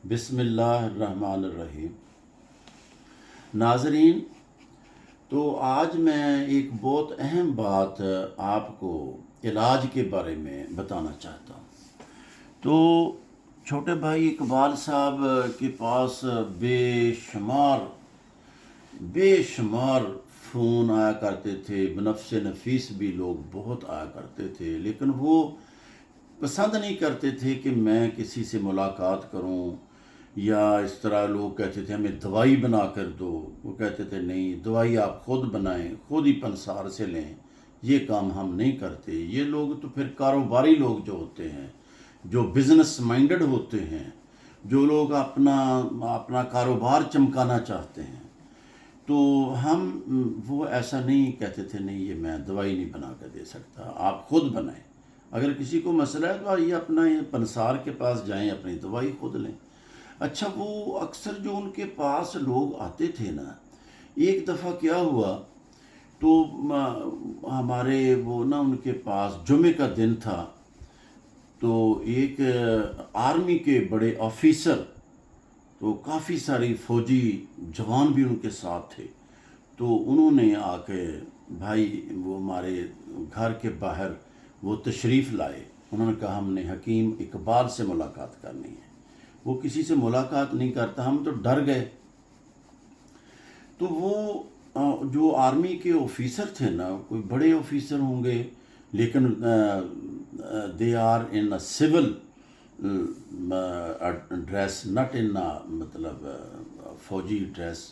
بسم اللہ الرحمن الرحیم۔ ناظرین، تو آج میں ایک بہت اہم بات آپ کو علاج کے بارے میں بتانا چاہتا ہوں۔ تو چھوٹے بھائی اقبال صاحب کے پاس بے شمار فون آیا کرتے تھے، بنفس نفیس بھی لوگ بہت آیا کرتے تھے، لیکن وہ پسند نہیں کرتے تھے کہ میں کسی سے ملاقات کروں، یا اس طرح لوگ کہتے تھے ہمیں دوائی بنا کر دو، وہ کہتے تھے نہیں، دوائی آپ خود بنائیں، خود ہی پنسار سے لیں، یہ کام ہم نہیں کرتے۔ یہ لوگ تو پھر کاروباری لوگ جو ہوتے ہیں، جو بزنس مائنڈڈ ہوتے ہیں، جو لوگ اپنا کاروبار چمکانا چاہتے ہیں، تو وہ ایسا نہیں کہتے تھے، نہیں یہ میں دوائی نہیں بنا کر دے سکتا، آپ خود بنائیں۔ اگر کسی کو مسئلہ ہے تو آئیے اپنا پنسار کے پاس جائیں، اپنی دوائی خود لیں۔ اچھا، وہ اکثر جو ان کے پاس لوگ آتے تھے نا، ایک دفعہ کیا ہوا، تو ہمارے ان کے پاس جمعے کا دن تھا، تو ایک آرمی کے بڑے آفیسر، تو کافی ساری فوجی جوان بھی ان کے ساتھ تھے، تو انہوں نے آ کے بھائی وہ ہمارے گھر کے باہر وہ تشریف لائے۔ انہوں نے کہا ہم نے حکیم اقبال سے ملاقات کرنی ہے۔ وہ کسی سے ملاقات نہیں کرتا، ہم تو ڈر گئے۔ تو وہ جو آرمی کے آفیسر تھے نا، کوئی بڑے آفیسر ہوں گے، لیکن they are in civil dress, not in مطلب فوجی ڈریس،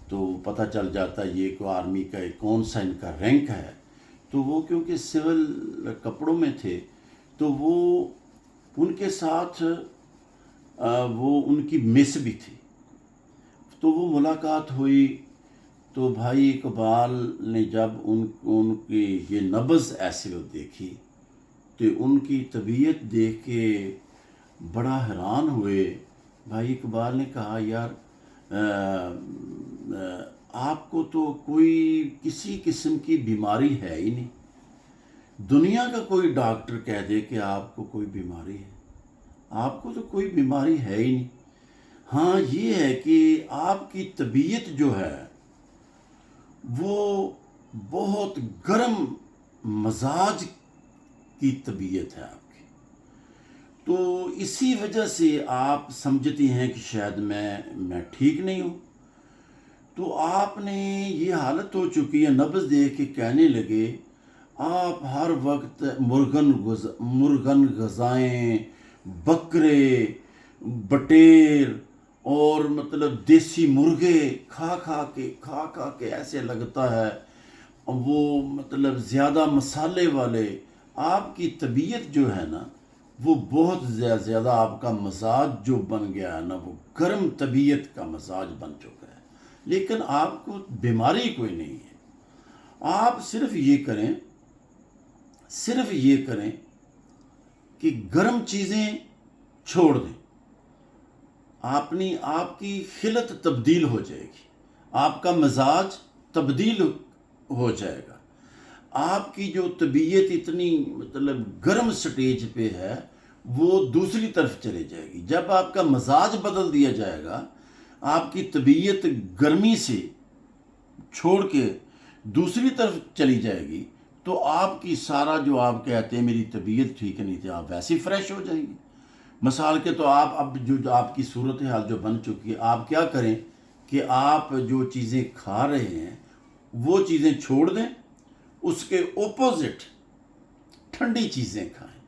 تو پتہ چل جاتا ہے یہ کو آرمی کا کون سا ان کا رینک ہے۔ تو وہ کیونکہ سول کپڑوں میں تھے، تو وہ ان کے ساتھ وہ ان کی مس بھی تھی، تو وہ ملاقات ہوئی۔ تو بھائی اقبال نے جب ان کی یہ نبض ایسے وہ دیکھی، تو ان کی طبیعت دیکھ کے بڑا حیران ہوئے۔ بھائی اقبال نے کہا یار آپ کو تو کوئی کسی قسم کی بیماری ہے ہی نہیں، دنیا کا کوئی ڈاکٹر کہہ دے کہ آپ کو کوئی بیماری ہے، آپ کو تو کوئی بیماری ہے ہی نہیں۔ ہاں یہ ہے کہ آپ کی طبیعت جو ہے وہ بہت گرم مزاج کی طبیعت ہے آپ کی، تو اسی وجہ سے آپ سمجھتی ہیں کہ شاید میں ٹھیک نہیں ہوں۔ تو آپ نے یہ حالت ہو چکی ہے، نبض دیکھ کے کہنے لگے آپ ہر وقت مرغن غذائیں، بکرے، بٹیر اور مطلب دیسی مرغے کھا کے ایسے لگتا ہے وہ مطلب زیادہ مسالے والے۔ آپ کی طبیعت جو ہے نا وہ بہت زیادہ، آپ کا مزاج جو بن گیا ہے نا وہ گرم طبیعت کا مزاج بن چکا ہے، لیکن آپ کو بیماری کوئی نہیں ہے۔ آپ صرف یہ کریں کہ گرم چیزیں چھوڑ دیں، آپ کی خلت تبدیل ہو جائے گی، آپ کا مزاج تبدیل ہو جائے گا، آپ کی جو طبیعت اتنی مطلب گرم سٹیج پہ ہے وہ دوسری طرف چلے جائے گی۔ جب آپ کا مزاج بدل دیا جائے گا، آپ کی طبیعت گرمی سے چھوڑ کے دوسری طرف چلی جائے گی، تو آپ کی سارا جو آپ کہتے ہیں میری طبیعت ٹھیک نہیں تھی، آپ ویسے فریش ہو جائیں گے۔ مثال کے تو آپ اب جو آپ کی صورتحال جو بن چکی ہے، آپ کیا کریں کہ آپ جو چیزیں کھا رہے ہیں وہ چیزیں چھوڑ دیں، اس کے اپوزٹ ٹھنڈی چیزیں کھائیں،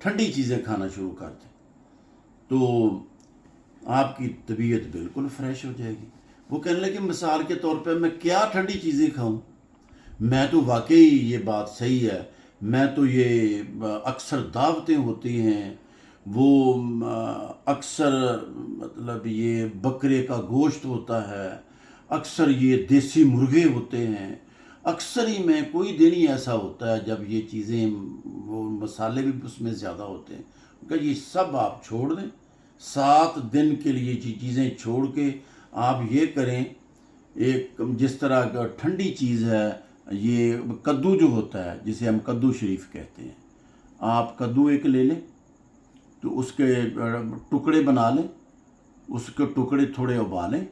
ٹھنڈی چیزیں کھانا شروع کر دیں، تو آپ کی طبیعت بالکل فریش ہو جائے گی۔ وہ کہنے لگے مثال کے طور پہ میں کیا ٹھنڈی چیزیں کھاؤں، میں تو واقعی یہ بات صحیح ہے، میں تو یہ اکثر دعوتیں ہوتی ہیں، وہ اکثر مطلب یہ بکرے کا گوشت ہوتا ہے، اکثر یہ دیسی مرغے ہوتے ہیں، اکثر ہی میں کوئی دن ہی ایسا ہوتا ہے جب یہ چیزیں وہ مسالے بھی اس میں زیادہ ہوتے ہیں کہ یہ سب آپ چھوڑ دیں۔ 7 دن کے لیے یہ چیزیں چھوڑ کے آپ یہ کریں، ایک جس طرح کا ٹھنڈی چیز ہے، یہ کدو جو ہوتا ہے جسے ہم کدو شریف کہتے ہیں، آپ کدو ایک لے لیں، تو اس کے ٹکڑے بنا لیں، اس کے ٹکڑے تھوڑے ابالیں،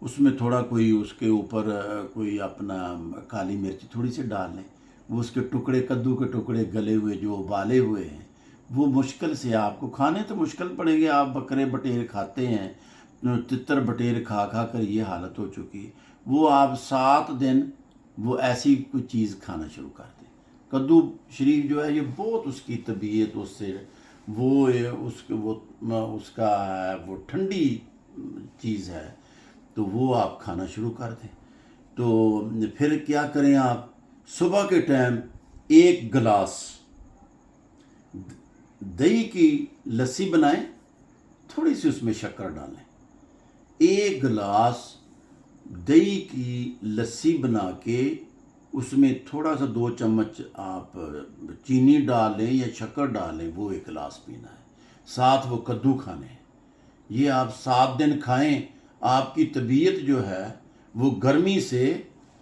اس میں تھوڑا کوئی اس کے اوپر کوئی اپنا کالی مرچ تھوڑی سی ڈال لیں، وہ اس کے ٹکڑے، کدو کے ٹکڑے گلے ہوئے جو ابالے ہوئے ہیں، وہ مشکل سے آپ کو کھانے تو مشکل پڑیں گے، آپ بکرے بٹیر کھاتے ہیں، تتر بٹیر کھا کھا کر یہ حالت ہو چکی، وہ آپ 7 دن وہ ایسی کوئی چیز کھانا شروع کر دیں۔ کدو شریف جو ہے یہ بہت اس کی طبیعت اس سے وہ اس کا وہ ٹھنڈی چیز ہے، تو وہ آپ کھانا شروع کر دیں۔ تو پھر کیا کریں آپ، صبح کے ٹائم 1 گلاس دہی کی لسی بنائیں، تھوڑی سی اس میں شکر ڈالیں، 1 گلاس دہی کی لسی بنا کے اس میں تھوڑا سا 2 چمچ آپ چینی ڈال لیں یا شکر ڈال لیں، وہ 1 گلاس پینا ہے، ساتھ وہ کدو کھانے ہیں۔ یہ آپ 7 دن کھائیں، آپ کی طبیعت جو ہے وہ گرمی سے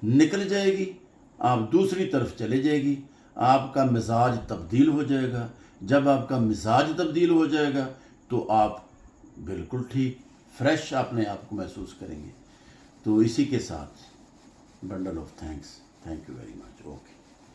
نکل جائے گی، آپ دوسری طرف چلے جائے گی، آپ کا مزاج تبدیل ہو جائے گا۔ جب آپ کا مزاج تبدیل ہو جائے گا تو آپ بالکل ٹھیک فریش اپنے آپ کو محسوس کریں گے۔ تو اسی کے ساتھ bundle of thanks, thank you very much, okay.